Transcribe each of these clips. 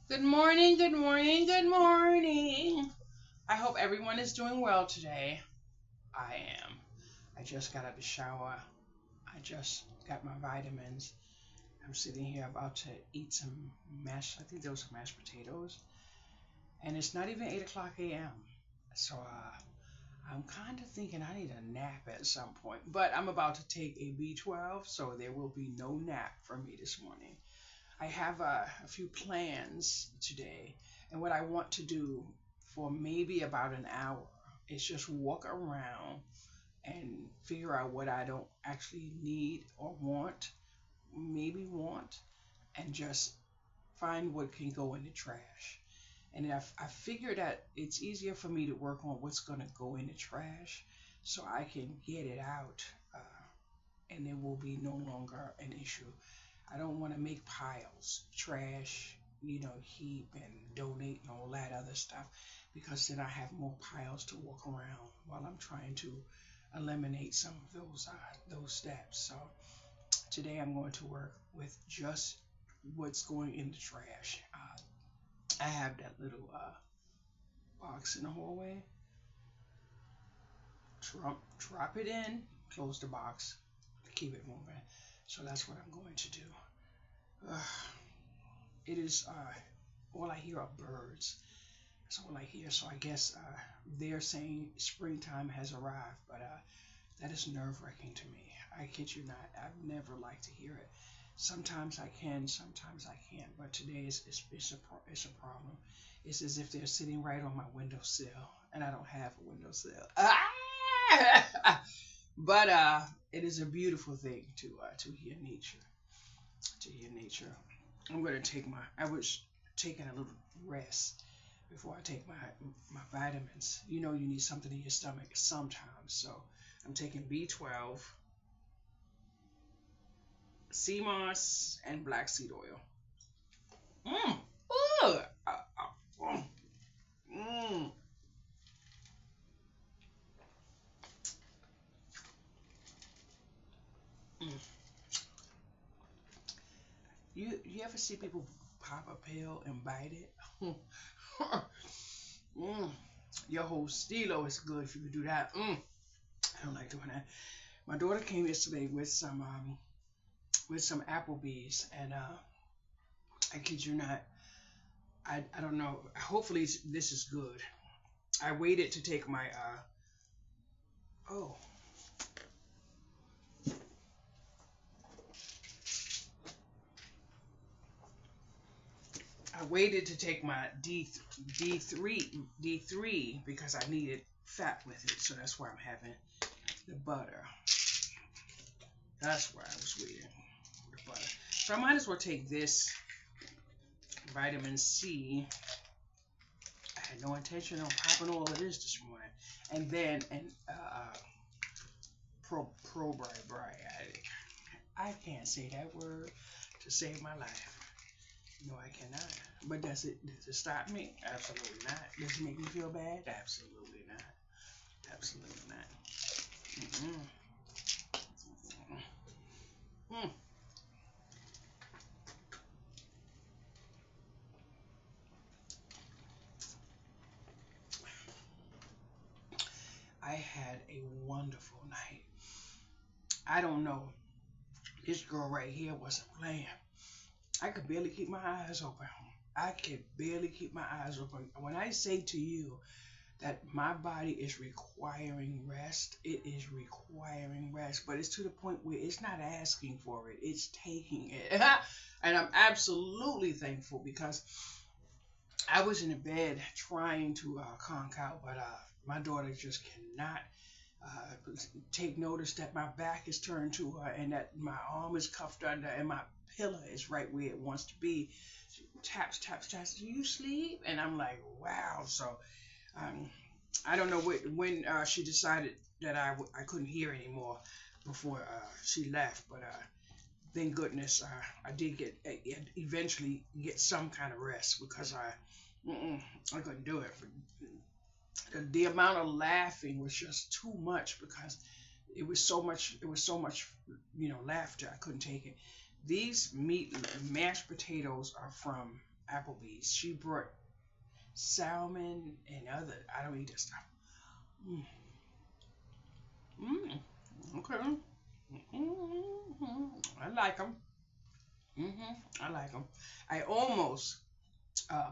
Good morning, good morning, good morning. I hope everyone is doing well today. I am. I just got out of the shower. I just got my vitamins. I'm sitting here about to eat some mashed, I think those are mashed potatoes. And it's not even 8 o'clock a.m. So I'm kind of thinking I need a nap at some point. But I'm about to take a B12, so there will be no nap for me this morning. I have a few plans today, and what I want to do for maybe about an hour is just walk around and figure out what I don't actually need or want, maybe want, and just find what can go in the trash. And I figure that it's easier for me to work on what's going to go in the trash so I can get it out and it will be no longer an issue. I don't want to make piles, trash, heap and donate and all that other stuff because then I have more piles to walk around while I'm trying to eliminate some of those steps. So today I'm going to work with just what's going in the trash. I have that little box in the hallway. Drop it in, close the box, keep it moving. So that's what I'm going to do. Uh, it is all I hear are birds. That's all I hear. So I guess they're saying springtime has arrived, but that is nerve-wracking to me. I kid you not. I've never liked to hear it. Sometimes I can, sometimes I can't. But today it's a problem. It's as if they're sitting right on my windowsill, and I don't have a windowsill. But it is a beautiful thing to hear nature. To hear nature. I'm gonna take my. I was taking a little rest before I take my vitamins. You know, you need something in your stomach sometimes. So I'm taking B12, sea moss, and black seed oil. Mmm. Ooh. Mm. Mm. Mm. You ever see people pop a pill and bite it? mm. Your whole stilo is good if you could do that. I don't like doing that. My daughter came yesterday with some Applebee's, and I kid you not, I don't know. Hopefully this is good. I waited to take my oh I waited to take my D3 because I needed fat with it, so that's why I'm having the butter. That's why I was waiting for the butter. So I might as well take this vitamin C. I had no intention of popping all of this morning, and then probiotic. I can't say that word to save my life. No, I cannot. But does it stop me? Absolutely not. Does it make me feel bad? Absolutely not. Absolutely not. Mm-mm. Mm. I had a wonderful night. I don't know. This girl right here wasn't playing. I could barely keep my eyes open. I could barely keep my eyes open. When I say to you that my body is requiring rest, it is requiring rest. But it's to the point where it's not asking for it, it's taking it. And I'm absolutely thankful because I was in the bed trying to conk out, but my daughter just cannot take notice that my back is turned to her and that my arm is cuffed under and my pillow is right where it wants to be. She taps, taps, taps. Do you sleep? And I'm like, wow. So um, I don't know when she decided that I couldn't hear anymore before she left, but thank goodness I did get eventually get some kind of rest because I couldn't do it. The amount of laughing was just too much because it was so much laughter. I couldn't take it. These meat mashed potatoes are from Applebee's. She brought salmon and other. I don't eat that stuff. Mm. Mm. Okay. I like them. I like them. I almost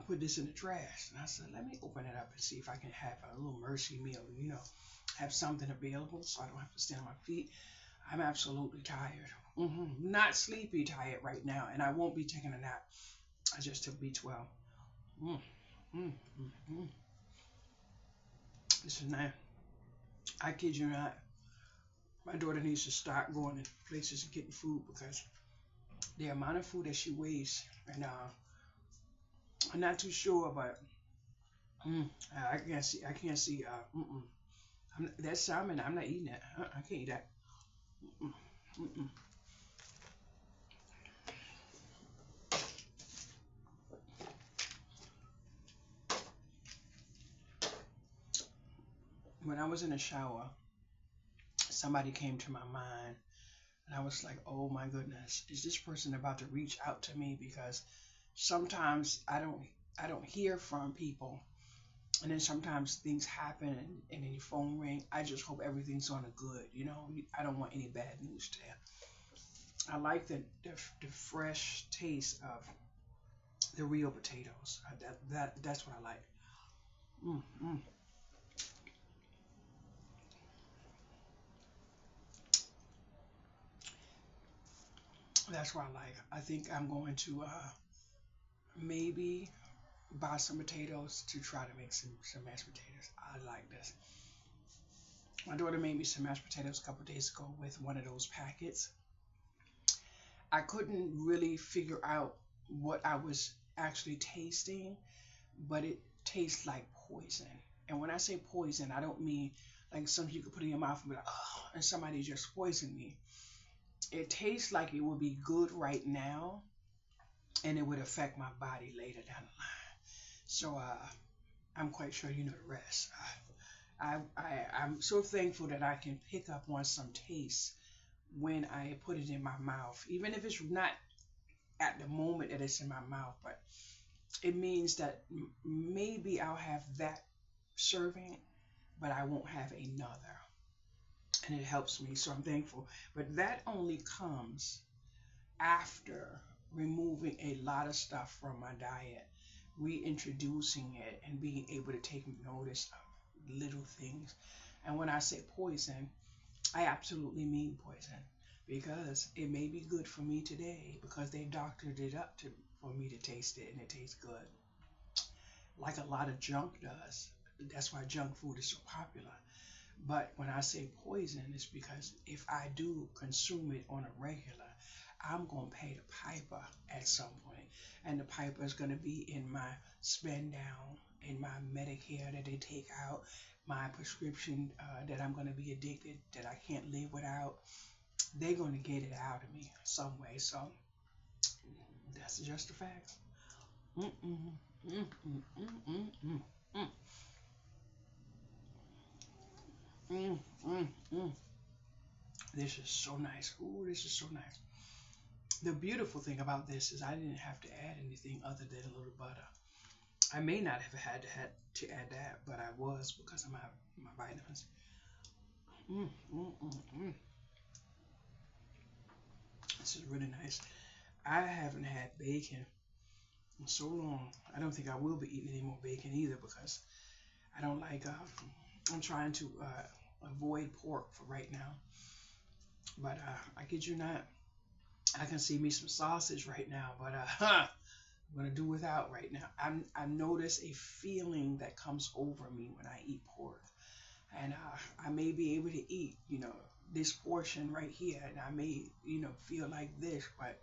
put this in the trash, and I said, let me open it up and see if I can have a little mercy meal. Have something available so I don't have to stand on my feet. I'm absolutely tired. Not sleepy tired right now, and I won't be taking a nap. I just took B12. Mm, mm, mm, mm. This is nice. I kid you not. My daughter needs to start going to places and getting food because the amount of food that she wastes, and I'm not too sure, but I can't see. I can't see. That salmon, I'm not eating that. I can't eat that. Mm-mm, mm-mm. When I was in the shower, somebody came to my mind, and I was like, "Oh my goodness, is this person about to reach out to me?" Because sometimes I don't hear from people, and then sometimes things happen, and then your phone ring. I just hope everything's on a good. I don't want any bad news there. I like the fresh taste of the real potatoes. That's what I like. Mm, mm. That's what I like. I think I'm going to maybe buy some potatoes to try to make some mashed potatoes. I like this. My daughter made me some mashed potatoes a couple days ago with one of those packets. I couldn't really figure out what I was actually tasting, but it tastes like poison. And when I say poison, I don't mean like something you could put in your mouth and be like, oh, and somebody just poisoned me. It tastes like it would be good right now, and it would affect my body later down the line. So I'm quite sure you know the rest. I'm so thankful that I can pick up on some taste when I put it in my mouth, even if it's not at the moment that it's in my mouth, but it means that maybe I'll have that serving, but I won't have another. And it helps me, so I'm thankful. But that only comes after removing a lot of stuff from my diet, reintroducing it, and being able to take notice of little things. And when I say poison, I absolutely mean poison because it may be good for me today because they doctored it up for me to taste it and it tastes good, like a lot of junk does. That's why junk food is so popular. But when I say poison, it's because if I do consume it on a regular, I'm going to pay the piper at some point. And the piper is going to be in my spend down, in my Medicare that they take out, my prescription that I'm going to be addicted, that I can't live without. They're going to get it out of me some way. So that's just the facts. Mm-mm, mm-mm, mm-mm, mm-mm, mm-mm, mm-mm. This is so nice. Ooh, this is so nice. The beautiful thing about this is I didn't have to add anything other than a little butter. I may not have had to add that, but I was because of my vitamins. Mm, mm, mm, mm. This is really nice. I haven't had bacon in so long. I don't think I will be eating any more bacon either because I don't like. I'm trying to avoid pork for right now. But I kid you not, I can see me some sausage right now. But I'm gonna do without right now. I notice a feeling that comes over me when I eat pork, and I may be able to eat, this portion right here, and I may, feel like this, but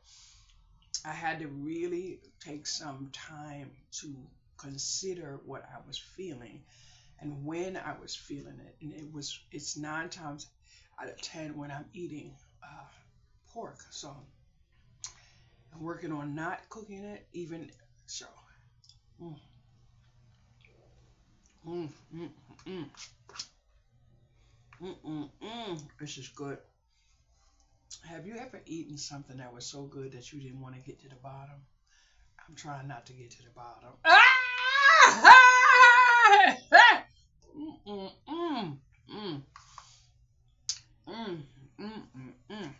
I had to really take some time to consider what I was feeling and when I was feeling it, and it's 9 times out of 10 when I'm eating pork. So I'm working on not cooking it even so. Mm, mm, mm, mm, mm, mm, mm. This is good. Have you ever eaten something that was so good that you didn't want to get to the bottom? I'm trying not to get to the bottom. Ah! Mm, mm, mm, mm, mm, mm, mm.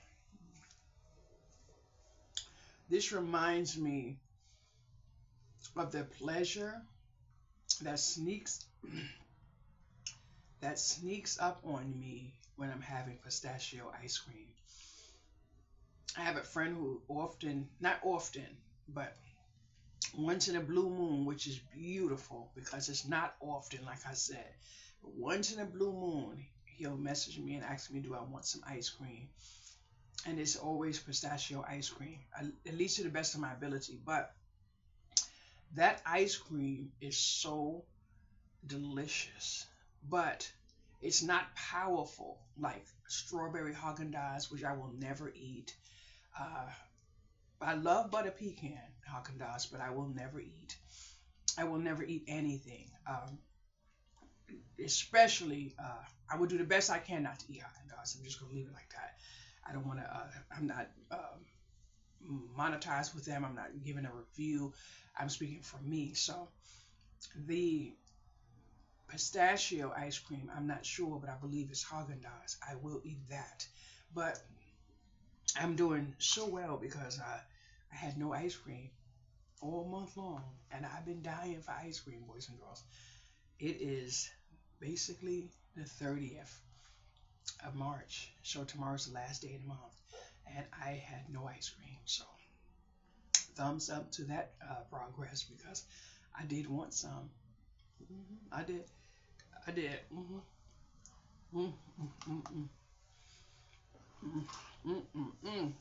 This reminds me of the pleasure that sneaks up on me when I'm having pistachio ice cream. I have a friend who often, not often, but once in a blue moon, which is beautiful because it's not often, like I said, but once in a blue moon, he'll message me and ask me, do I want some ice cream? And it's always pistachio ice cream, at least to the best of my ability. But that ice cream is so delicious, but it's not powerful like strawberry Haagen-Dazs, which I will never eat. Uh, I love butter pecan Haagen-Dazs, but I will never eat. I will never eat anything, especially I will do the best I can not to eat Haagen-Dazs. I'm just gonna leave it like that. I don't want to. I'm not monetized with them. I'm not giving a review. I'm speaking for me. So the pistachio ice cream, I'm not sure, but I believe it's Haagen-Dazs. I will eat that. But I'm doing so well because I had no ice cream all month long, and I've been dying for ice cream, boys and girls. It is basically the 30th of March, so tomorrow's the last day of the month, and I had no ice cream. So thumbs up to that progress because I did want some. I did. I did. Mm, mm, mm, mm, mm, mm, mm, mm.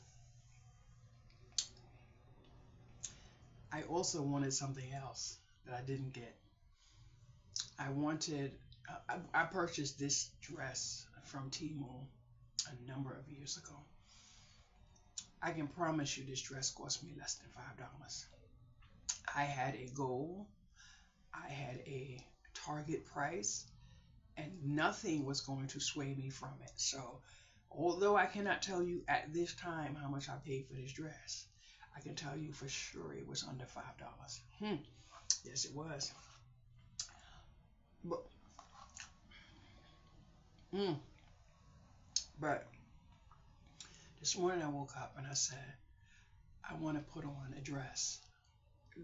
I also wanted something else that I didn't get. I wanted. I purchased this dress from Temu a number of years ago. I can promise you this dress cost me less than $5. I had a goal. I had a target price, and nothing was going to sway me from it. So, although I cannot tell you at this time how much I paid for this dress, I can tell you for sure it was under $5. Yes, it was. But, mm, but this morning I woke up and I said, I want to put on a dress.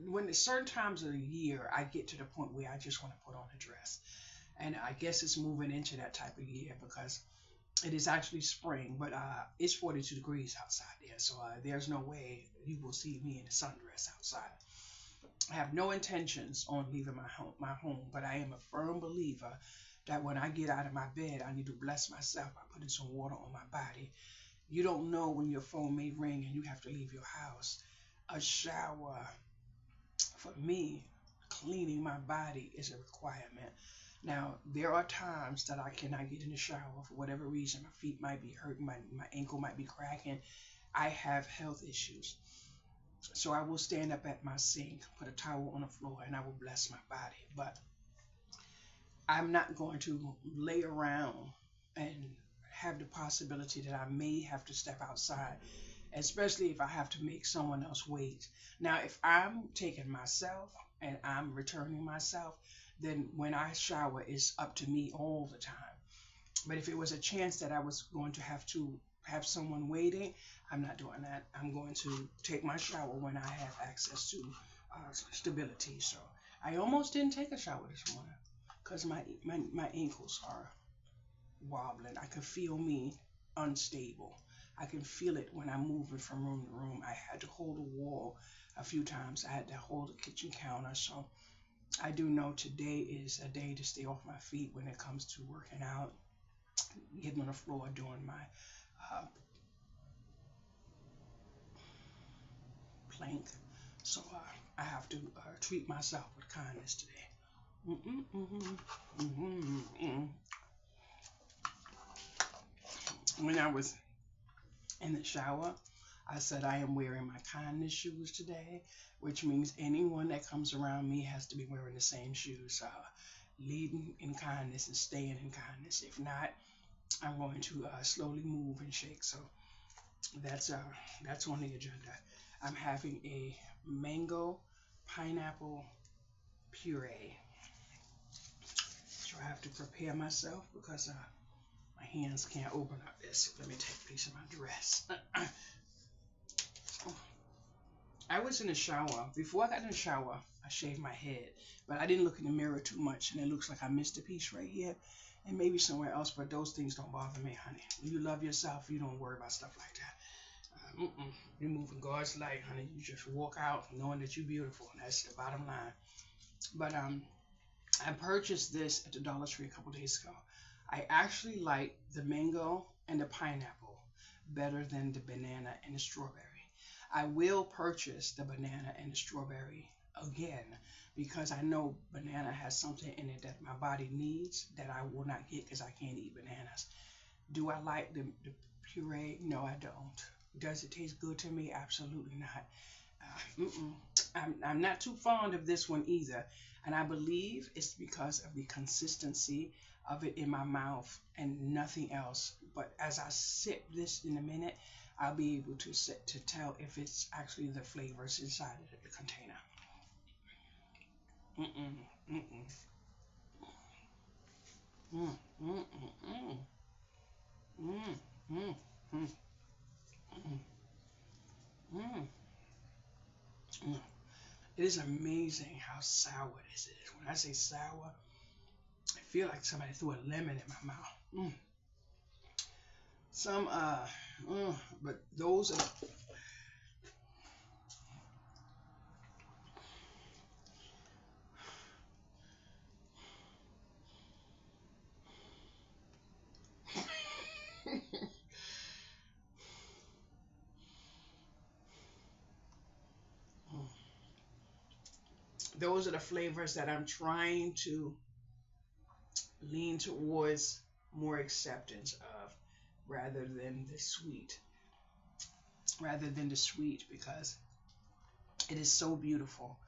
When at certain times of the year, I get to the point where I just want to put on a dress. And I guess it's moving into that type of year because it is actually spring, but it's 42 degrees outside there, so there's no way you will see me in a sundress outside. I have no intentions on leaving my home, but I am a firm believer that when I get out of my bed, I need to bless myself by putting some water on my body. You don't know when your phone may ring and you have to leave your house. A shower, for me, cleaning my body is a requirement. Now, there are times that I cannot get in the shower for whatever reason. My feet might be hurting, my ankle might be cracking. I have health issues. So I will stand up at my sink, put a towel on the floor, and I will bless my body. But I'm not going to lay around and have the possibility that I may have to step outside, especially if I have to make someone else wait. Now, if I'm taking myself and I'm returning myself, then when I shower, it's up to me all the time. But if it was a chance that I was going to have someone waiting, I'm not doing that. I'm going to take my shower when I have access to stability. So I almost didn't take a shower this morning because my ankles are wobbling. I could feel me unstable. I can feel it when I'm moving from room to room. I had to hold a wall a few times. I had to hold a kitchen counter. So I do know today is a day to stay off my feet when it comes to working out, getting on the floor, doing my plank. So I have to treat myself with kindness today. Mm-mm, mm-mm, mm-mm, mm-mm. When I was in the shower, I said I am wearing my kindness shoes today, which means anyone that comes around me has to be wearing the same shoes. Leading in kindness and staying in kindness. If not, I'm going to slowly move and shake. So that's on the agenda. I'm having a mango pineapple puree. So I have to prepare myself because my hands can't open up this. Let me take a piece of my dress. I was in the shower. Before I got in the shower, I shaved my head, but I didn't look in the mirror too much, and it looks like I missed a piece right here, and maybe somewhere else, but those things don't bother me, honey. When you love yourself, you don't worry about stuff like that. You're moving God's light, honey. You just walk out knowing that you're beautiful, and that's the bottom line. But I purchased this at the Dollar Tree a couple days ago. I actually like the mango and the pineapple better than the banana and the strawberry. I will purchase the banana and the strawberry again because I know banana has something in it that my body needs that I will not get because I can't eat bananas. Do I like the puree? No, I don't. Does it taste good to me? Absolutely not. I'm not too fond of this one either, and I believe it's because of the consistency of it in my mouth and nothing else. But as I sip this in a minute, I'll be able to tell if it's actually the flavors inside of the container. Mm-mm, mm-mm. Mm, mm, mm, mm, mm, mm, mm, mm, mm. It is amazing how sour this is. When I say sour, I feel like somebody threw a lemon in my mouth. Some, but those are, those are the flavors that I'm trying to lean towards more acceptance of rather than the sweet. Rather than the sweet, because it is so beautiful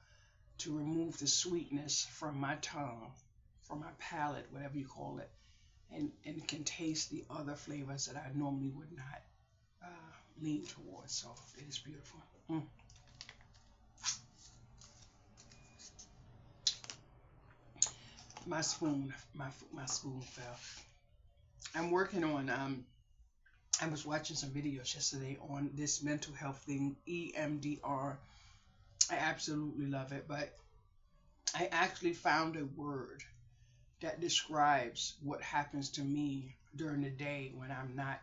to remove the sweetness from my tongue, from my palate, whatever you call it, and can taste the other flavors that I normally would not lean towards. So it is beautiful. My spoon, my spoon fell. I'm working on. I was watching some videos yesterday on this mental health thing, EMDR. I absolutely love it, but I actually found a word that describes what happens to me during the day when I'm not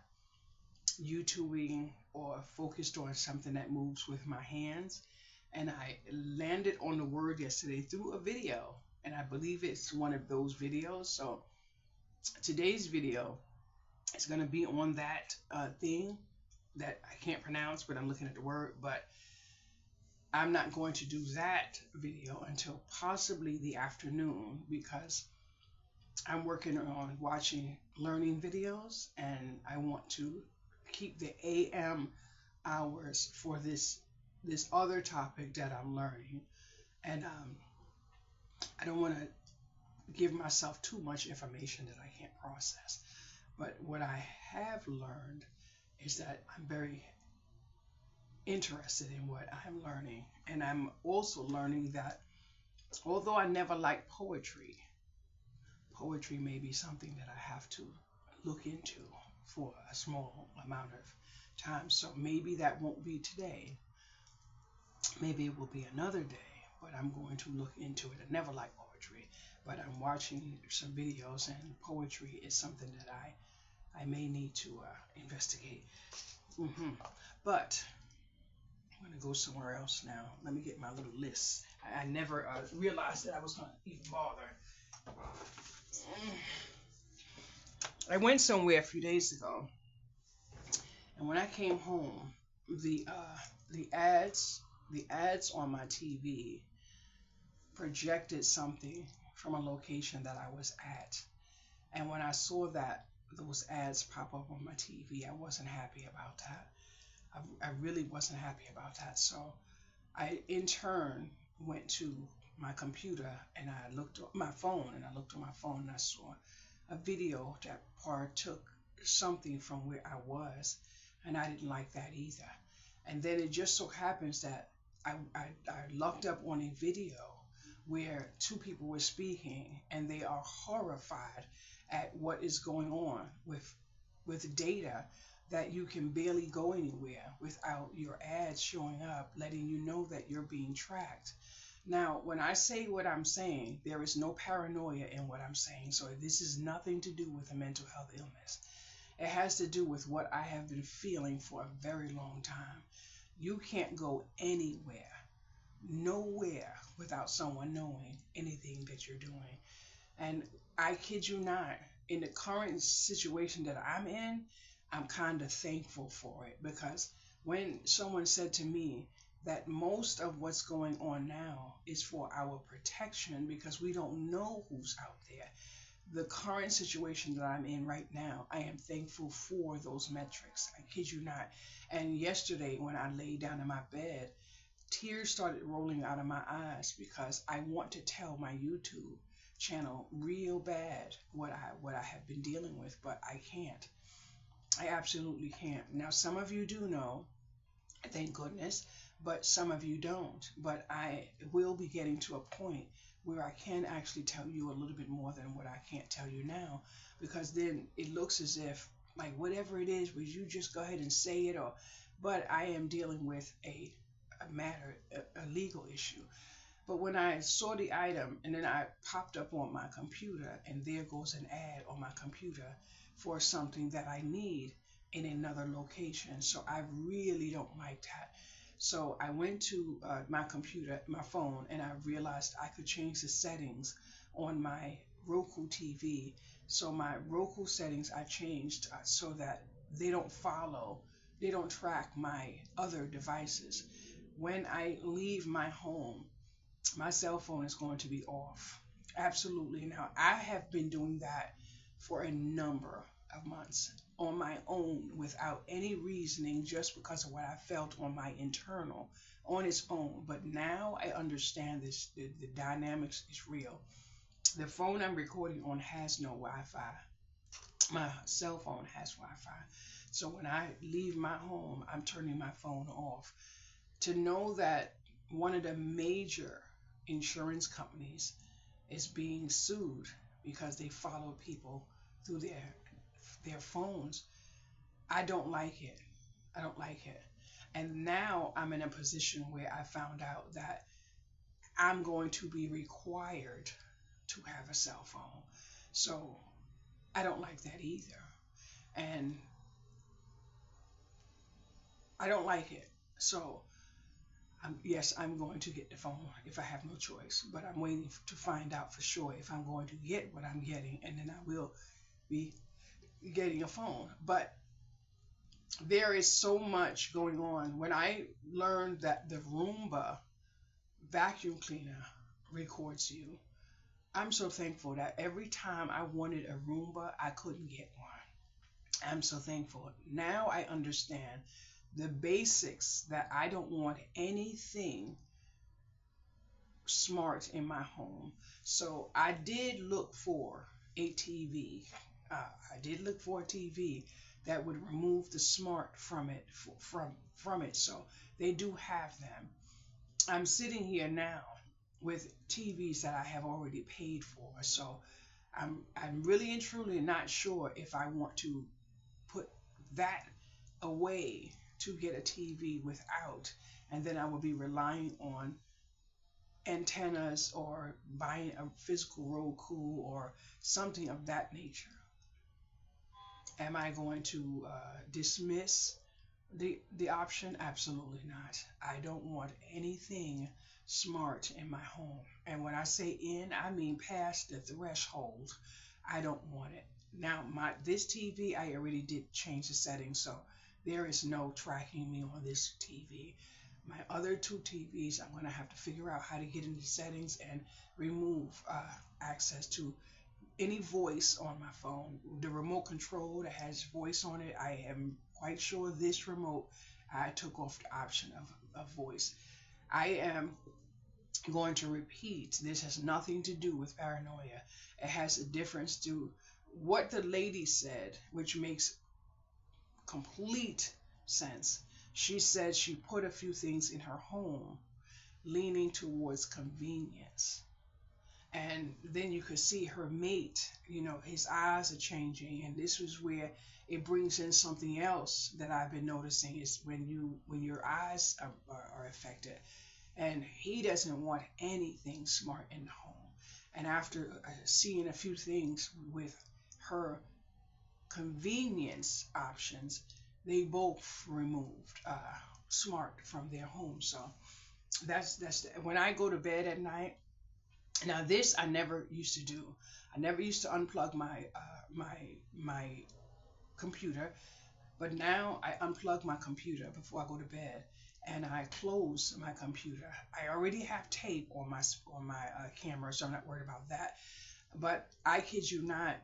YouTubing or focused on something that moves with my hands. And I landed on the word yesterday through a video, and I believe it's one of those videos. So today's video is going to be on that thing that I can't pronounce, but I'm looking at the word. But I'm not going to do that video until possibly the afternoon because I'm working on watching learning videos, and I want to keep the AM hours for this other topic that I'm learning, and I don't want to give myself too much information that I can't process. But what I have learned is that I'm very interested in what I'm learning, and I'm also learning that although I never liked poetry, poetry may be something that I have to look into for a small amount of time. So maybe that won't be today. Maybe it will be another day, but I'm going to look into it. I never liked poetry, but I'm watching some videos, and poetry is something that I may need to investigate. But I'm going to go somewhere else now. Let me get my little list. I never realized that I was going to even bother. I went somewhere a few days ago, and when I came home, the ads on my TV projected something from a location that I was at, and when I saw that those ads pop up on my TV, I wasn't happy about that. I really wasn't happy about that. So I in turn went to my computer and I looked at my phone, and I looked on my phone and I saw a video that partook something from where I was, and I didn't like that either. And then it just so happens that I looked up on a video where two people were speaking and they are horrified at what is going on with data that you can barely go anywhere without your ads showing up, letting you know that you're being tracked. Now, when I say what I'm saying, there is no paranoia in what I'm saying. So this is nothing to do with a mental health illness. It has to do with what I have been feeling for a very long time. You can't go anywhere, nowhere, without someone knowing anything that you're doing. And I kid you not, in the current situation that I'm in, I'm kind of thankful for it, because when someone said to me that most of what's going on now is for our protection because we don't know who's out there, the current situation that I'm in right now, I am thankful for those metrics. I kid you not. And yesterday, when I lay down in my bed, tears started rolling out of my eyes because I want to tell my YouTube channel real bad what I have been dealing with, but I can't. I absolutely can't. Now, some of you do know, thank goodness, but some of you don't. But I will be getting to a point where I can actually tell you a little bit more than what I can't tell you now, because then it looks as if, like, whatever it is, would you just go ahead and say it? Or, but I am dealing with a matter, a legal issue. But when I saw the item and then I popped up on my computer and there goes an ad on my computer for something that I need in another location. So I really don't like that. So I went to my computer, my phone, and I realized I could change the settings on my Roku TV. So my Roku settings I changed so that they don't they don't track my other devices. When I leave my home, my cell phone is going to be off. Absolutely. Now, I have been doing that for a number of months on my own without any reasoning, just because of what I felt on my internal on its own. But now I understand this, the dynamics is real. The phone I'm recording on has no Wi-Fi. My cell phone has Wi-Fi. So when I leave my home, I'm turning my phone off. To know that one of the major insurance companies is being sued because they follow people through their phones, I don't like it. I don't like it. And now I'm in a position where I found out that I'm going to be required to have a cell phone. So I don't like that either. And I don't like it. So yes, I'm going to get the phone if I have no choice, but I'm waiting to find out for sure if I'm going to get what I'm getting, and then I will be getting a phone. But there is so much going on. When I learned that the Roomba vacuum cleaner records you, I'm so thankful that every time I wanted a Roomba, I couldn't get one. I'm so thankful. Now I understand the basics, that I don't want anything smart in my home. So I did look for a TV. I did look for a TV that would remove the smart from it, from it. So they do have them. I'm sitting here now with TVs that I have already paid for. So I'm really and truly not sure if I want to put that away to get a TV without, and then I will be relying on antennas or buying a physical Roku or something of that nature. Am I going to dismiss the option? Absolutely not. I don't want anything smart in my home. And when I say in, I mean past the threshold. I don't want it. Now, this TV, I already did change the settings, so there is no tracking me on this TV. My other two TVs, I'm going to have to figure out how to get into settings and remove access to any voice on my phone. The remote control that has voice on it, I am quite sure this remote, I took off the option of voice. I am going to repeat, this has nothing to do with paranoia. It has a difference to what the lady said, which makes complete sense. She said she put a few things in her home leaning towards convenience. And then you could see her mate, his eyes are changing. And this was where it brings in something else that I've been noticing is when your eyes are affected. And he doesn't want anything smart in the home. And after seeing a few things with her convenience options, they both removed smart from their home. So when I go to bed at night. Now this I never used to do. I never used to unplug my computer, but now I unplug my computer before I go to bed, and I close my computer. I already have tape on my camera, so I'm not worried about that. But I kid you not,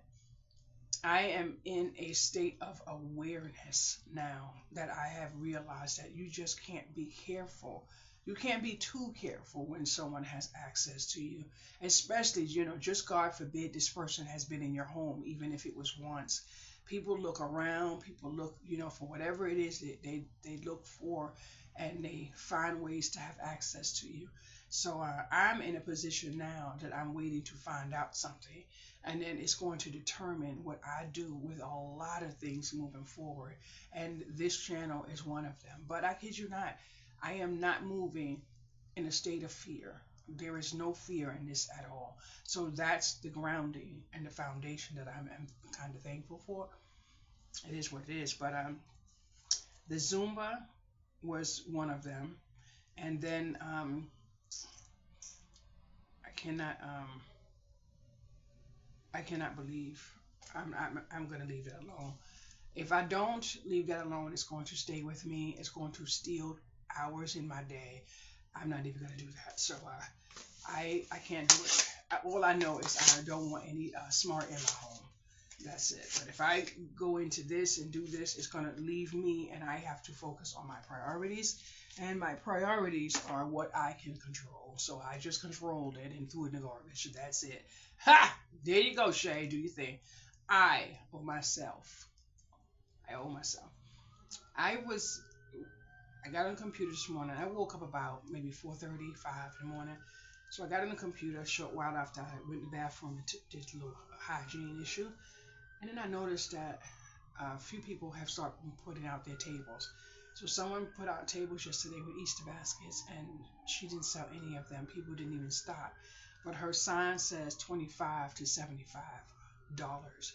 I am in a state of awareness now that I have realized that you just can't be careful. You can't be too careful when someone has access to you, especially, just God forbid this person has been in your home, even if it was once. People look around, people look, for whatever it is that they look for, and they find ways to have access to you. So I'm in a position now that I'm waiting to find out something, and then it's going to determine what I do with a lot of things moving forward. And this channel is one of them. But I kid you not, I am not moving in a state of fear. There is no fear in this at all. So that's the grounding and the foundation that I'm kind of thankful for. It is what it is. But the Zumba was one of them, and then I cannot I cannot believe I'm gonna leave it alone. If I don't leave that alone, it's going to stay with me. It's going to steal hours in my day. I'm not even gonna do that. So I can't do it. All I know is I don't want any smart in my home. That's it. But if I go into this and do this, it's going to leave me, and I have to focus on my priorities. And my priorities are what I can control. So I just controlled it and threw it in the garbage. That's it. Ha! There you go, Shay. Do your thing. I owe myself. I owe myself. I was. I got on the computer this morning. I woke up about maybe 4:30, 5 in the morning. So I got on the computer a short while after I went to the bathroom and did a little hygiene issue. And then I noticed that a few people have started putting out their tables. So someone put out tables yesterday with Easter baskets, and she didn't sell any of them. People didn't even stop. But her sign says $25 to $75.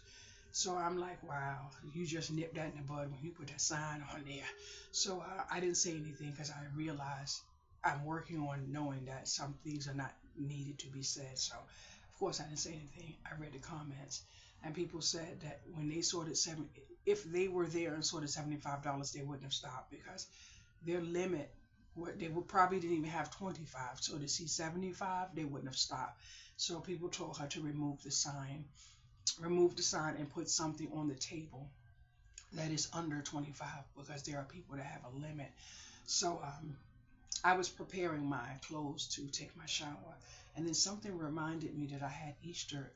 So I'm like, wow, you just nipped that in the bud when you put that sign on there. So I didn't say anything because I realized I'm working on knowing that some things are not needed to be said. So, of course, I didn't say anything. I read the comments, and people said that when they sorted if they were there and sorted $75, they wouldn't have stopped because their limit, they would probably didn't even have 25. So to see 75, they wouldn't have stopped. So people told her to remove the sign and put something on the table that is under 25 because there are people that have a limit. So I was preparing my clothes to take my shower, and then something reminded me that I had Easter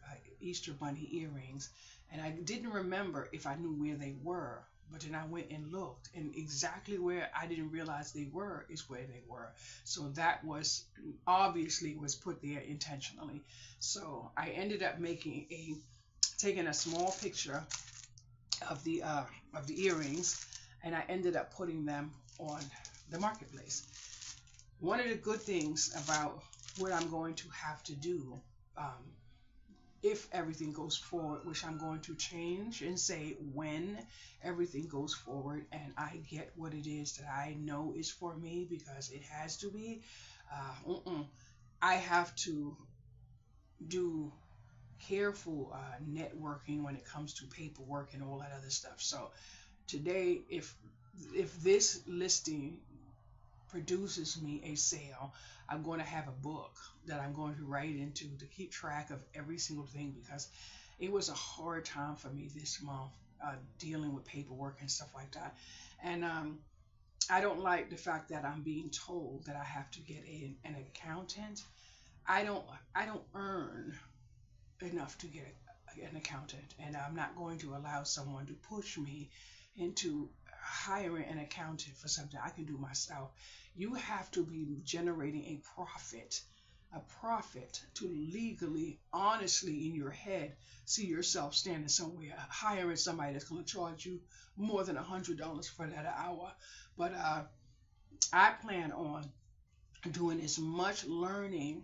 bunny earrings, and I didn't remember if I knew where they were. But then I went and looked, and exactly where I didn't realize they were is where they were. So that was obviously was put there intentionally. So I ended up taking a small picture of the earrings, and I ended up putting them on the marketplace. One of the good things about what I'm going to have to do, if everything goes forward, which I'm going to change and say when everything goes forward and I get what it is that I know is for me, because it has to be, I have to do careful networking when it comes to paperwork and all that other stuff. So today, if this listing produces me a sale, I'm going to have a book that I'm going to write into to keep track of every single thing, because it was a hard time for me this month dealing with paperwork and stuff like that. And I don't like the fact that I'm being told that I have to get an accountant. I don't earn enough to get an accountant, and I'm not going to allow someone to push me into hiring an accountant for something I can do myself, you have to be generating a profit to legally, honestly, in your head, see yourself standing somewhere, hiring somebody that's going to charge you more than $100 for that hour. But I plan on doing as much learning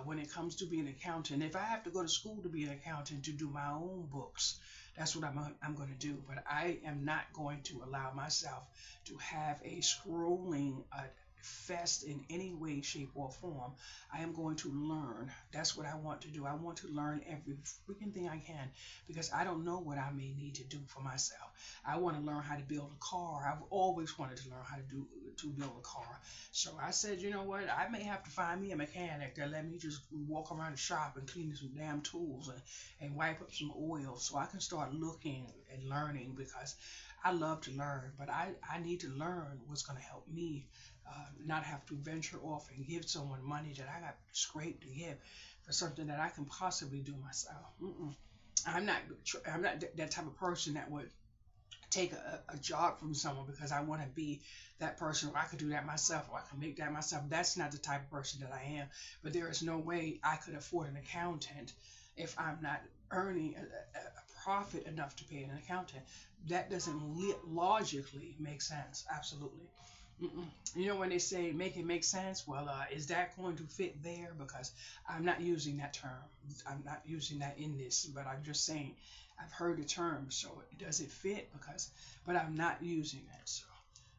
when it comes to being an accountant. If I have to go to school to be an accountant to do my own books, that's what I'm going to do. But I am not going to allow myself to have a scrolling fest in any way, shape, or form. I am going to learn. That's what I want to do. I want to learn every freaking thing I can because I don't know what I may need to do for myself. I want to learn how to build a car. I've always wanted to learn how to build a car. So I said, you know what? I may have to find me a mechanic that let me just walk around the shop and clean some damn tools and wipe up some oil so I can start looking and learning because I love to learn, but I need to learn what's going to help me not have to venture off and give someone money that I got scraped to give for something that I can possibly do myself. I'm not that type of person that would take a job from someone because I want to be that person or I could do that myself or I can make that myself. That's not the type of person that I am. But there is no way I could afford an accountant if I'm not earning a profit enough to pay an accountant. That doesn't logically make sense. Absolutely. You know when they say make it make sense, well, is that going to fit there? Because I'm not using that term. I'm not using that in this, but I'm just saying I've heard the term, so does it fit? But I'm not using it. So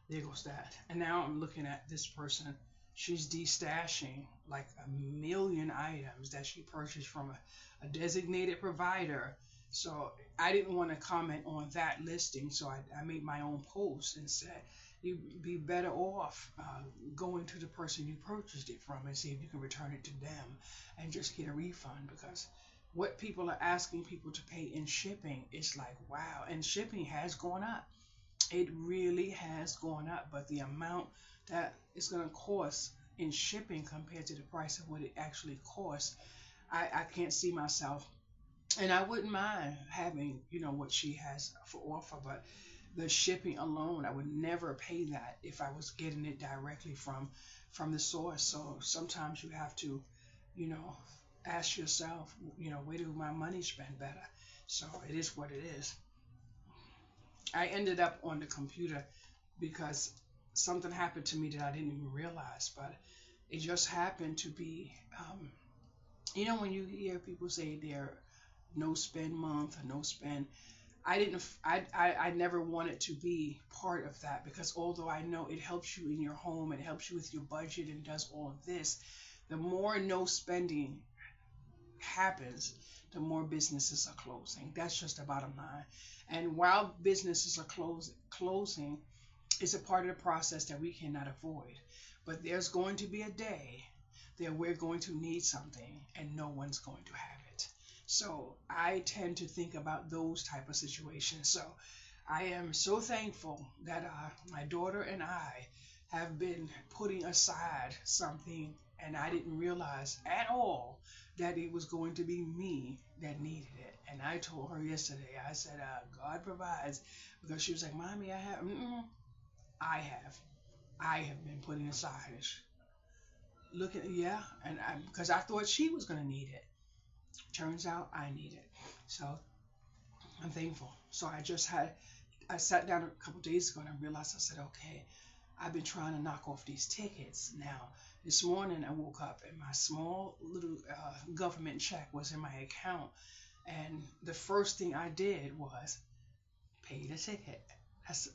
there goes that. And now I'm looking at this person. She's destashing like a million items that she purchased from a designated provider. So I didn't want to comment on that listing, so I made my own post and said you'd be better off going to the person you purchased it from and see if you can return it to them and just get a refund because what people are asking people to pay in shipping is like wow, and shipping has gone up. It really has gone up, but the amount that it's going to cost in shipping compared to the price of what it actually costs, I can't see myself. And I wouldn't mind having, what she has for offer, but the shipping alone, I would never pay that if I was getting it directly from the source. So sometimes you have to, you know, ask yourself, where do my money spend better? So it is what it is. I ended up on the computer because something happened to me that I didn't even realize, but it just happened to be, when you hear people say they're no spend month or no spend, I didn't, I never wanted to be part of that because although I know it helps you in your home, it helps you with your budget and does all of this, the more no spending happens, the more businesses are closing. That's just the bottom line. And while businesses are closing, it's a part of the process that we cannot avoid. But there's going to be a day that we're going to need something and no one's going to have it. So I tend to think about those type of situations. So I am so thankful that my daughter and I have been putting aside something, and I didn't realize at all that it was going to be me that needed it. And I told her yesterday, I said, God provides, because she was like, Mommy, I have. I have. I have been putting aside. Looking, yeah, and because I thought she was going to need it. Turns out I need it. So I'm thankful. So I sat down a couple days ago and I realized, I said, okay, I've been trying to knock off these tickets. Now, this morning I woke up and my small little government check was in my account. And the first thing I did was pay the ticket.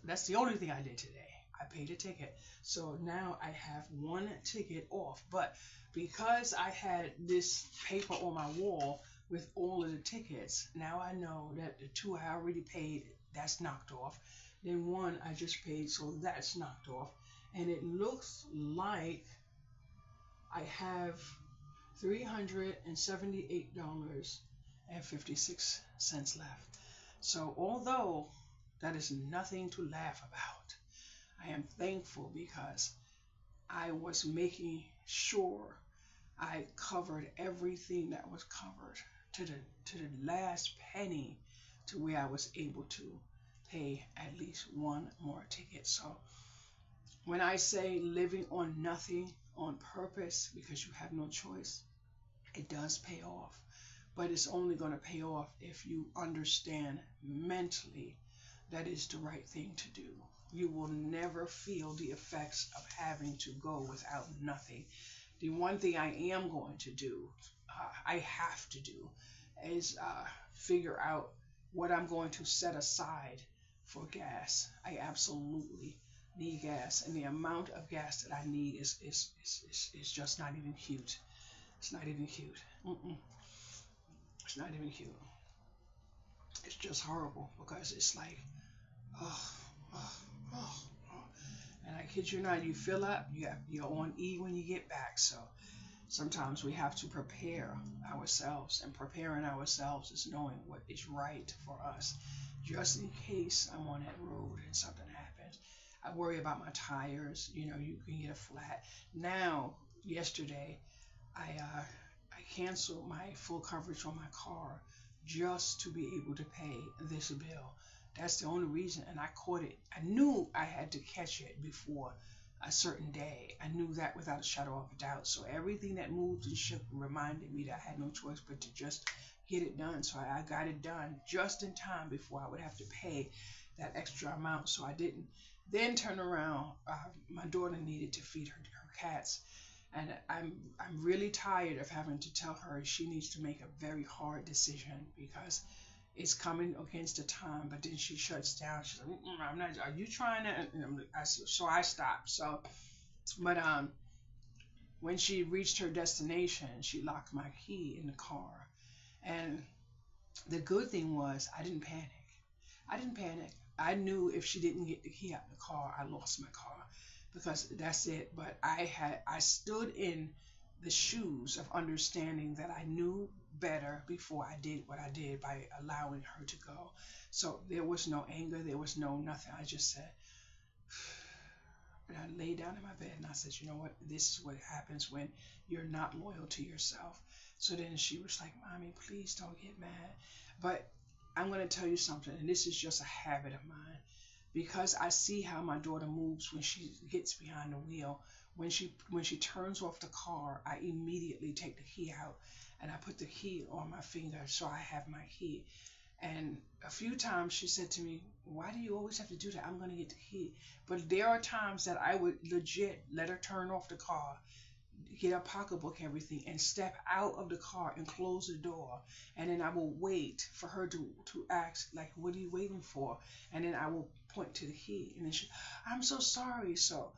That's the only thing I did today. I paid a ticket. So now I have one ticket off. But because I had this paper on my wall with all of the tickets, now I know that the two I already paid, that's knocked off. Then one I just paid, so that's knocked off. And it looks like I have $378.56 left. So although that is nothing to laugh about, I am thankful because I was making sure I covered everything that was covered to the last penny to where I was able to pay at least one more ticket. So when I say living on nothing on purpose because you have no choice, it does pay off. But it's only going to pay off if you understand mentally that is the right thing to do. You will never feel the effects of having to go without nothing. The one thing I am going to do, I have to do, is figure out what I'm going to set aside for gas. I absolutely need gas, and the amount of gas that I need is just not even cute. It's not even cute. Mm-mm. It's not even cute. It's just horrible because it's like, oh, oh, oh, oh. And I kid you not, you fill up, you're on E when you get back. So sometimes we have to prepare ourselves, and preparing ourselves is knowing what is right for us, just in case I'm on that road and something happens. I worry about my tires. You know, you can get a flat. Now, yesterday, I canceled my full coverage on my car just to be able to pay this bill. That's the only reason, and I caught it. I knew I had to catch it before a certain day. I knew that without a shadow of a doubt. So everything that moved and shook reminded me that I had no choice but to just get it done. So I got it done just in time before I would have to pay that extra amount. So I didn't then turn around. My daughter needed to feed her cats. And I'm really tired of having to tell her she needs to make a very hard decision because it's coming against the time. But then she shuts down. She's like, "I'm not. Are you trying to?" So I stopped. So, but when she reached her destination, she locked my key in the car. And the good thing was I didn't panic. I didn't panic. I knew if she didn't get the key out of the car, I lost my car. Because that's it. But I stood in the shoes of understanding that I knew better before I did what I did by allowing her to go. So there was no anger, there was no nothing. I just said, and I lay down in my bed and I said, you know what? This is what happens when you're not loyal to yourself. So then she was like, Mommy, please don't get mad. But I'm going to tell you something, and this is just a habit of mine. Because I see how my daughter moves when she gets behind the wheel. When she turns off the car, I immediately take the key out and I put the key on my finger so I have my key. And a few times she said to me, why do you always have to do that? I'm going to get the key. But there are times that I would legit let her turn off the car, get a pocketbook, everything, and step out of the car and close the door. And then I will wait for her to ask, like, what are you waiting for? And then I will point to the key. And then I'm so sorry. So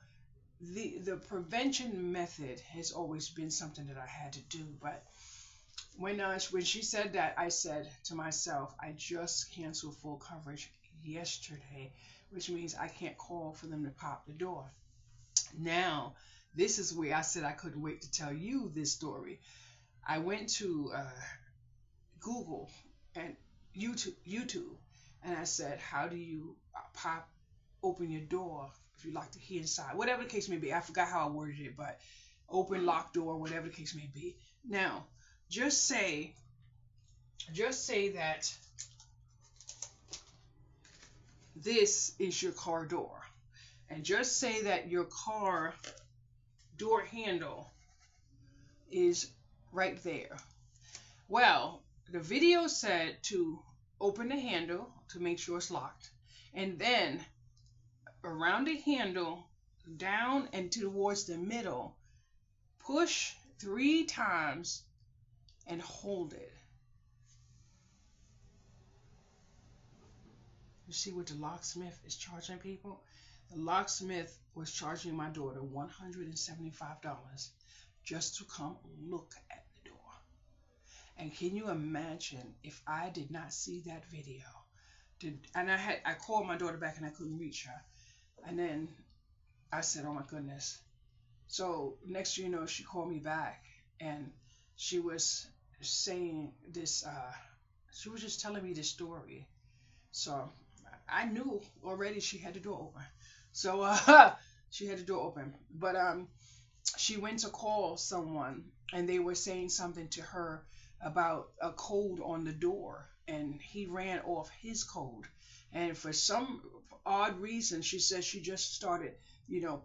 the prevention method has always been something that I had to do. But when she said that, I said to myself, I just canceled full coverage yesterday, which means I can't call for them to pop the door. Now, this is where I said I couldn't wait to tell you this story. I went to Google and YouTube, and I said, how do you open your door if you lock the key inside? Whatever the case may be. I forgot how I worded it, but open, lock door, whatever the case may be. Now, just say that this is your car door. And just say that your car door handle is right there. Well, the video said to open the handle to make sure it's locked, and then around the handle, down and towards the middle, push 3 times and hold it. You see what the locksmith is charging people? The locksmith was charging my daughter $175 just to come look at the door. And can you imagine if I did not see that video? And I called my daughter back and I couldn't reach her. And then I said, oh my goodness. So next thing you know, she called me back and she was saying this, she was just telling me this story. So I knew already she had the door open. So she had the door open. But she went to call someone and they were saying something to her about a code on the door, and he ran off his code And for some odd reason, she said she just started,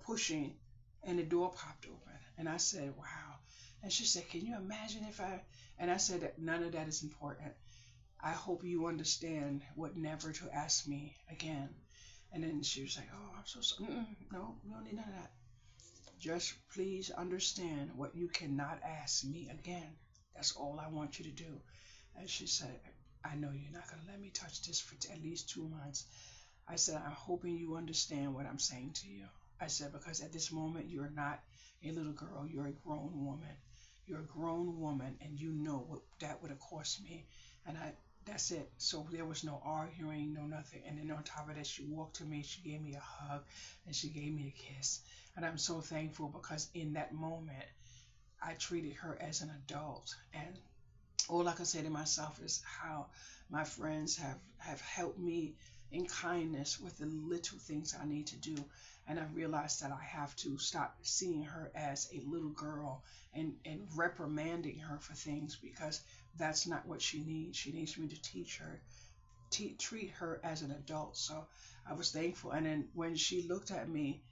pushing, and the door popped open. And I said, wow. And she said, can you imagine if I, and I said that none of that is important. I hope you understand what never to ask me again. And then she was like, oh, I'm so sorry. No, we don't need none of that. Just please understand what you cannot ask me again. That's all I want you to do. And she said, I know you're not going to let me touch this for at least 2 months. I said, I'm hoping you understand what I'm saying to you. I said, because at this moment, you're not a little girl. You're a grown woman. You're a grown woman, and you know what that would have cost me. And that's it. So there was no arguing, no nothing. And then on top of that, she walked to me, she gave me a hug, and she gave me a kiss. And I'm so thankful because in that moment, I treated her as an adult. And all I can say to myself is how my friends have helped me in kindness with the little things I need to do. And I realized that I have to stop seeing her as a little girl and reprimanding her for things, because that's not what she needs. She needs me to teach her, treat her as an adult. So I was thankful. And then when she looked at me,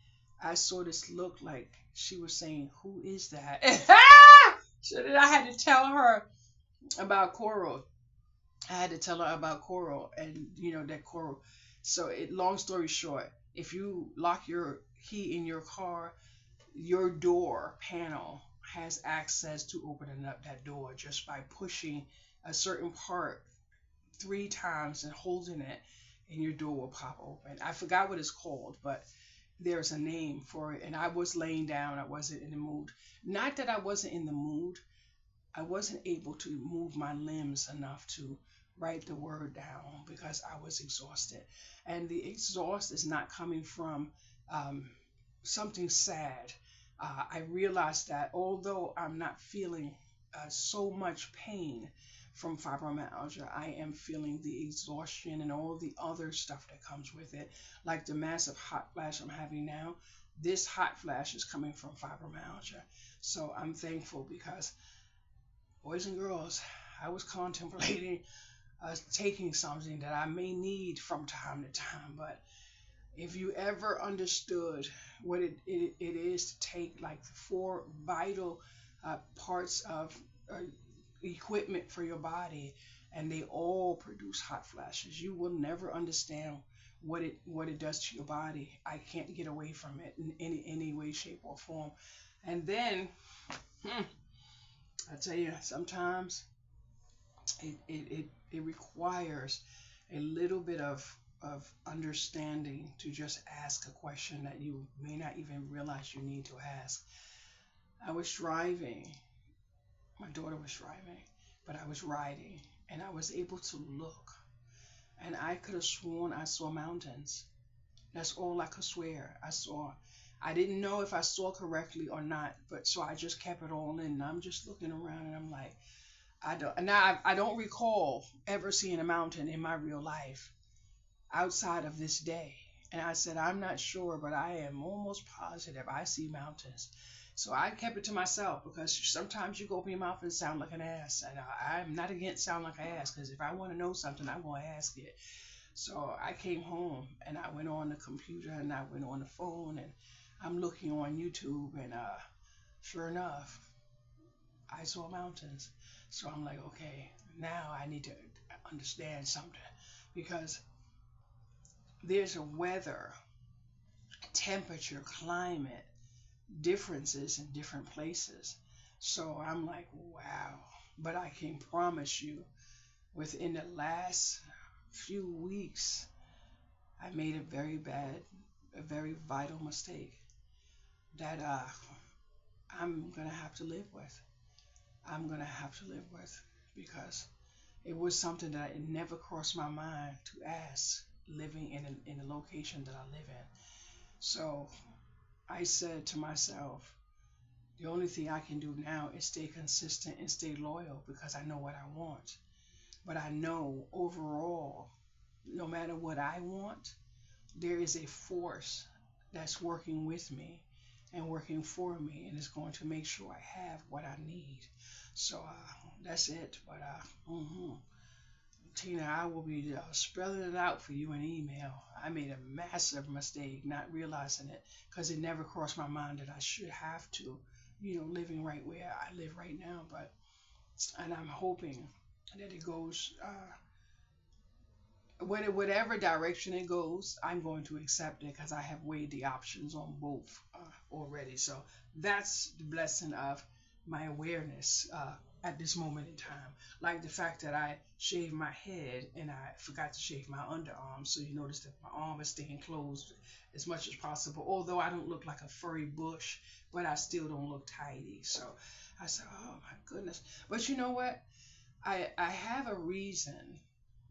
I saw this look like she was saying, who is that? So then I had to tell her about Coral. I had to tell her about Coral, and that Coral. So long story short, if you lock your key in your car, your door panel has access to opening up that door just by pushing a certain part 3 times and holding it, and your door will pop open. I forgot what it's called, but there's a name for it. And I was laying down. I wasn't in the mood. Not that I wasn't in the mood. I wasn't able to move my limbs enough to write the word down because I was exhausted. And the exhaust is not coming from something sad. I realized that although I'm not feeling so much pain from fibromyalgia, I am feeling the exhaustion and all the other stuff that comes with it, like the massive hot flash I'm having now. This hot flash is coming from fibromyalgia. So I'm thankful because, boys and girls, I was contemplating taking something that I may need from time to time, but if you ever understood what it is to take like 4 vital parts of equipment for your body, and they all produce hot flashes, you will never understand what it does to your body. I can't get away from it in any way, shape, or form. And then I tell you, sometimes it requires a little bit of understanding to just ask a question that you may not even realize you need to ask. I was driving, my daughter was driving, but I was riding, and I was able to look, and I could have sworn I saw mountains. That's all I could swear I saw. I didn't know if I saw correctly or not, but so I just kept it all in. And I'm just looking around, and I'm like, I don't recall ever seeing a mountain in my real life outside of this day. And I said, I'm not sure, but I am almost positive I see mountains. So I kept it to myself, because sometimes you go open your mouth and sound like an ass. And I'm not against sound like an ass, because if I want to know something, I'm going to ask it. So I came home, and I went on the computer, and I went on the phone, and I'm looking on YouTube, and sure enough, I saw mountains. So I'm like, okay, now I need to understand something, because there's a weather, temperature, climate differences in different places. So I'm like, wow. But I can promise you, within the last few weeks, I made a very vital mistake that I'm going to have to live with. I'm going to have to live with, because it was something that it never crossed my mind to ask, living in the location that I live in. So I said to myself, the only thing I can do now is stay consistent and stay loyal, because I know what I want. But I know overall, no matter what I want, there is a force that's working with me and working for me, and is going to make sure I have what I need. So that's it. But Tina, I will be spelling it out for you in email. I made a massive mistake not realizing it because it never crossed my mind that I should have to, living right where I live right now. And I'm hoping that it goes, whatever direction it goes, I'm going to accept it because I have weighed the options on both already. So that's the blessing of my awareness at this moment in time. Like the fact that I shaved my head and I forgot to shave my underarms. So you notice that my arm is staying closed as much as possible. Although I don't look like a furry bush, but I still don't look tidy. So I said, oh my goodness. But you know what? I have a reason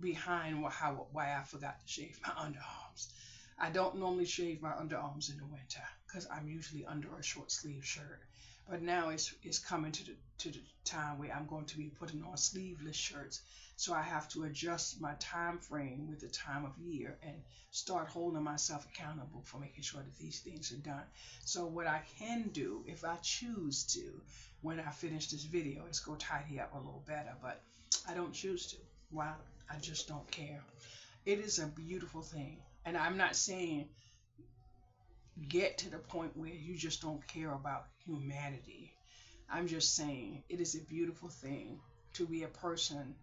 behind why I forgot to shave my underarms. I don't normally shave my underarms in the winter because I'm usually under a short sleeve shirt. But now it's coming to the time where I'm going to be putting on sleeveless shirts. So I have to adjust my time frame with the time of year and start holding myself accountable for making sure that these things are done. So what I can do, if I choose to, when I finish this video, is go tidy up a little better. But I don't choose to. Why? I just don't care. It is a beautiful thing. And I'm not saying get to the point where you just don't care about humanity. I'm just saying it is a beautiful thing to be a person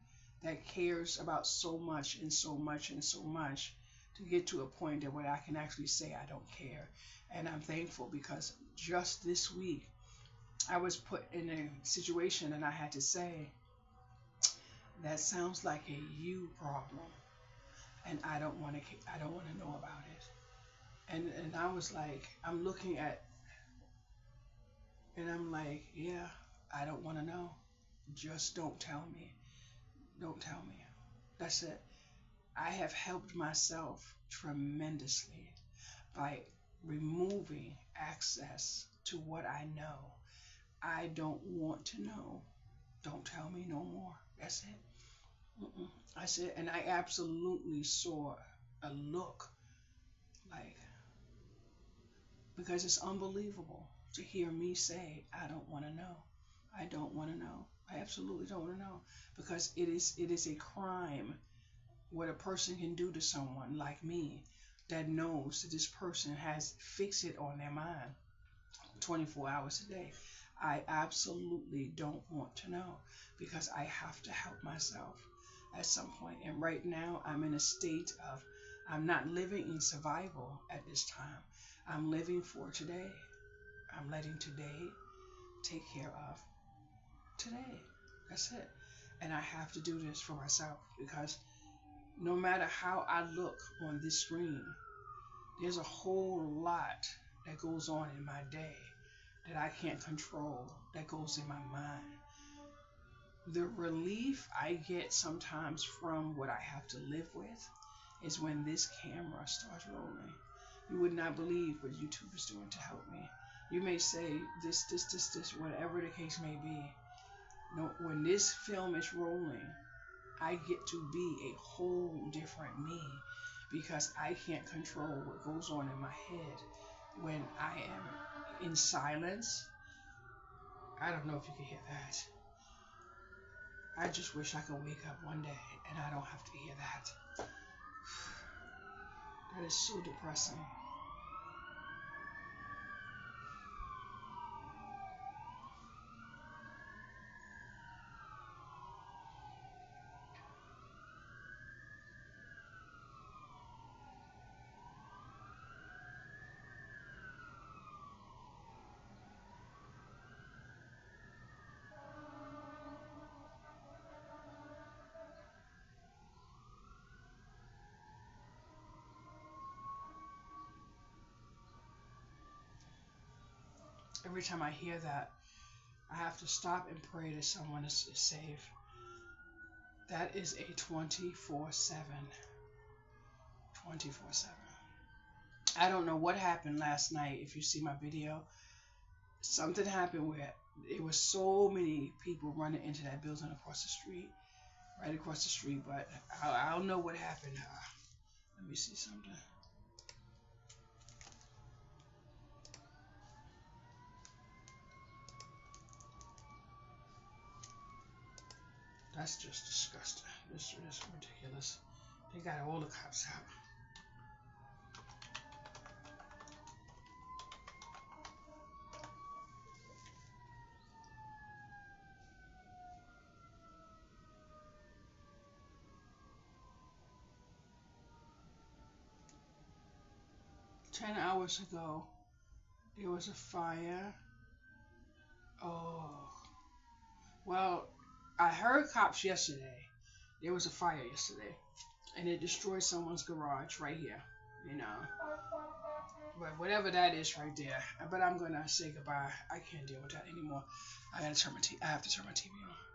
that cares about so much and so much and so much to get to a point that where I can actually say I don't care. And I'm thankful because just this week I was put in a situation and I had to say, that sounds like a you problem, and I don't want to know about it. And I was like, I'm looking at, and I'm like, yeah, I don't want to know. Just don't tell me. Don't tell me. That's it. I have helped myself tremendously by removing access to what I know. I don't want to know. Don't tell me no more. That's it. I said, and I absolutely saw a look like, because it's unbelievable to hear me say, I don't want to know. I don't want to know. I absolutely don't want to know because it is a crime what a person can do to someone like me that knows that this person has fixed it on their mind 24 hours a day. I absolutely don't want to know because I have to help myself at some point. And right now I'm in a state of, I'm not living in survival at this time. I'm living for today. I'm letting today take care of today. That's it. And I have to do this for myself because no matter how I look on this screen, there's a whole lot that goes on in my day that I can't control, that goes in my mind. The relief I get sometimes from what I have to live with is when this camera starts rolling. You would not believe what YouTube is doing to help me. You may say this, whatever the case may be. No, when this film is rolling, I get to be a whole different me because I can't control what goes on in my head when I am in silence. I don't know if you can hear that. I just wish I could wake up one day and I don't have to hear that. That is so depressing. Every time I hear that, I have to stop and pray that someone is saved. That is a 24/7. 24/7. I don't know what happened last night. If you see my video, something happened where it was so many people running into that building across the street, right across the street. But I don't know what happened. Let me see something. That's just disgusting. This is ridiculous. They got all the cops out. 10 hours ago, there was a fire. Oh, well, I heard cops yesterday. There was a fire yesterday, and it destroyed someone's garage right here. You know, but whatever that is right there. But I'm gonna say goodbye. I can't deal with that anymore. I have to turn my TV on.